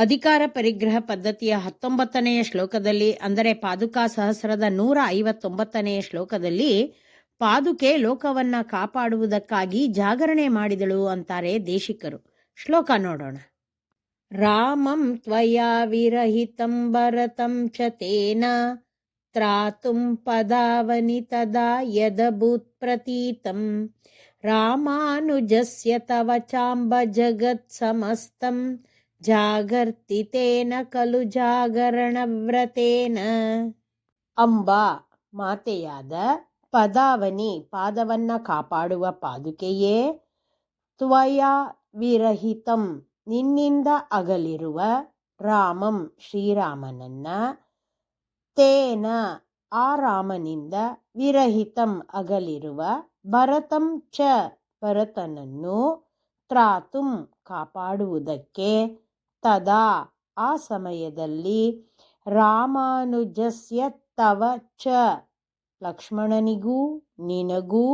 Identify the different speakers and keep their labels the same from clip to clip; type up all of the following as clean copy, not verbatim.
Speaker 1: ಅಧಿಕಾರ ಪರಿಗ್ರಹ ಪದ್ಧತಿಯ 19ನೆಯ ಶ್ಲೋಕದಲ್ಲಿ, ಅಂದರೆ ಪಾದುಕಾ ಸಹಸ್ರದ 159ನೆಯ ಶ್ಲೋಕದಲ್ಲಿ, ಪಾದುಕೆ ಲೋಕವನ್ನ ಕಾಪಾಡುವುದಕ್ಕಾಗಿ ಜಾಗರಣೆ ಮಾಡಿದಳು ಅಂತಾರೆ ದೇಶಿಕರು. ಶ್ಲೋಕ ನೋಡೋಣ. ರಾಮಂ ತ್ವಯಾ ವಿರಹಿತಂ ಭರತಂ ಚ ತೇನ ತ್ರಾತುಂ ಪದಾವನಿ ತದಾ ಯದಭೂತ್ ಪ್ರತೀತಂ ರಾಮಾನುಜಸ್ಯ ತವ ಚಾಂಬ ಜಗತ್ ಸಮಸ್ತಂ ಜಾಗರ್ತಿತೇನ ಖಲು ಜಾಗರಣವ್ರತೇನ. ಅಂಬಾ ಮಾತೆಯಾದ, ಪದಾವನಿ ಪಾದವನ್ನ ಕಾಪಾಡುವ ಪಾದುಕೆಯೇ, ತ್ವಯಾ ವಿರಹಿತಂ ನಿನ್ನಿಂದ ಅಗಲಿರುವ, ರಾಮಂ ಶ್ರೀರಾಮನನ್ನ, ತೇನ ಆ ರಾಮನಿಂದ, ವಿರಹಿತಂ ಅಗಲಿರುವ, ಭರತಂ ಚ ಭರತನನ್ನು, ತ್ರಾತುಂ ಕಾಪಾಡುವುದಕ್ಕೆ, ತದಾ ಆ ಸಮಯದಲ್ಲಿ, ರಾಮಾನುಜಸ್ಯ ತವ ಚ ಲಕ್ಷ್ಮಣನಿಗೂ ನಿನಗೂ,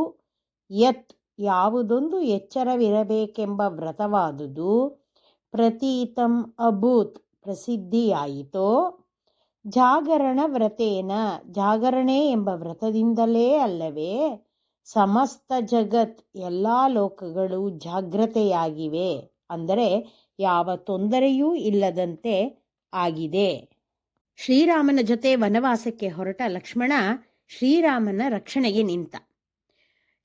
Speaker 1: ಯತ್ ಯಾವುದೊಂದು ಎಚ್ಚರವಿರಬೇಕೆಂಬ ವ್ರತವಾದುದು, ಪ್ರತೀತಂ ಅಭೂತ್ ಪ್ರಸಿದ್ಧಿಯಾಯಿತೋ, ಜಾಗರಣ ವ್ರತೇನ ಜಾಗರಣೆ ಎಂಬ ವ್ರತದಿಂದಲೇ ಅಲ್ಲವೇ, ಸಮಸ್ತ ಜಗತ್ ಎಲ್ಲ ಲೋಕಗಳು ಜಾಗ್ರತೆಯಾಗಿವೆ, ಅಂದರೆ ಯಾವ ತೊಂದರೆಯೂ ಇಲ್ಲದಂತೆ ಆಗಿದೆ. ಶ್ರೀರಾಮನ ಜೊತೆ ವನವಾಸಕ್ಕೆ ಹೊರಟ ಲಕ್ಷ್ಮಣ ಶ್ರೀರಾಮನ ರಕ್ಷಣೆಗೆ ನಿಂತ.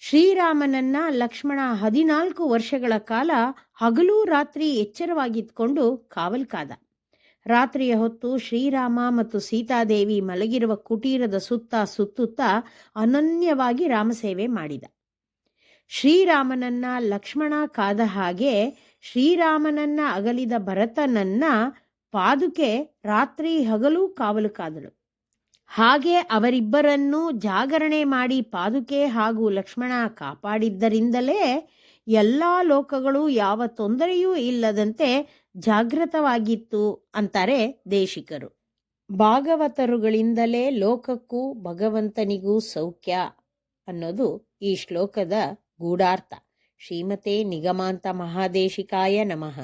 Speaker 1: ಶ್ರೀರಾಮನನ್ನ ಲಕ್ಷ್ಮಣ 14 ವರ್ಷಗಳ ಕಾಲ ಹಗಲು ರಾತ್ರಿ ಎಚ್ಚರವಾಗಿದ್ಕೊಂಡು ಕಾವಲ್ ಕಾದ. ರಾತ್ರಿಯ ಹೊತ್ತು ಶ್ರೀರಾಮ ಮತ್ತು ಸೀತಾದೇವಿ ಮಲಗಿರುವ ಕುಟೀರದ ಸುತ್ತುತ್ತಾ ಅನನ್ಯವಾಗಿ ರಾಮಸೇವೆ ಮಾಡಿದ. ಶ್ರೀರಾಮನನ್ನ ಲಕ್ಷ್ಮಣ ಕಾದ ಹಾಗೆ ಶ್ರೀರಾಮನನ್ನ ಅಗಲಿದ ಭರತನನ್ನ ಪಾದುಕೆ ರಾತ್ರಿ ಹಗಲು ಕಾವಲು ಕಾದಳು. ಹಾಗೆ ಅವರಿಬ್ಬರನ್ನೂ ಜಾಗರಣೆ ಮಾಡಿ ಪಾದುಕೆ ಹಾಗೂ ಲಕ್ಷ್ಮಣ ಕಾಪಾಡಿದ್ದರಿಂದಲೇ ಎಲ್ಲ ಲೋಕಗಳು ಯಾವ ತೊಂದರೆಯೂ ಇಲ್ಲದಂತೆ ಜಾಗೃತವಾಗಿತ್ತು ಅಂತಾರೆ ದೇಶಿಕರು. ಭಾಗವತರುಗಳಿಂದಲೇ ಲೋಕಕ್ಕೂ ಭಗವಂತನಿಗೂ ಸೌಖ್ಯ ಅನ್ನೋದು ಈ ಶ್ಲೋಕದ ಗೂಢಾರ್ಥ. ಶ್ರೀಮತೆ ನಿಗಮಾಂತ ಮಹಾದೇಶಿಕಾಯ ನಮಃ.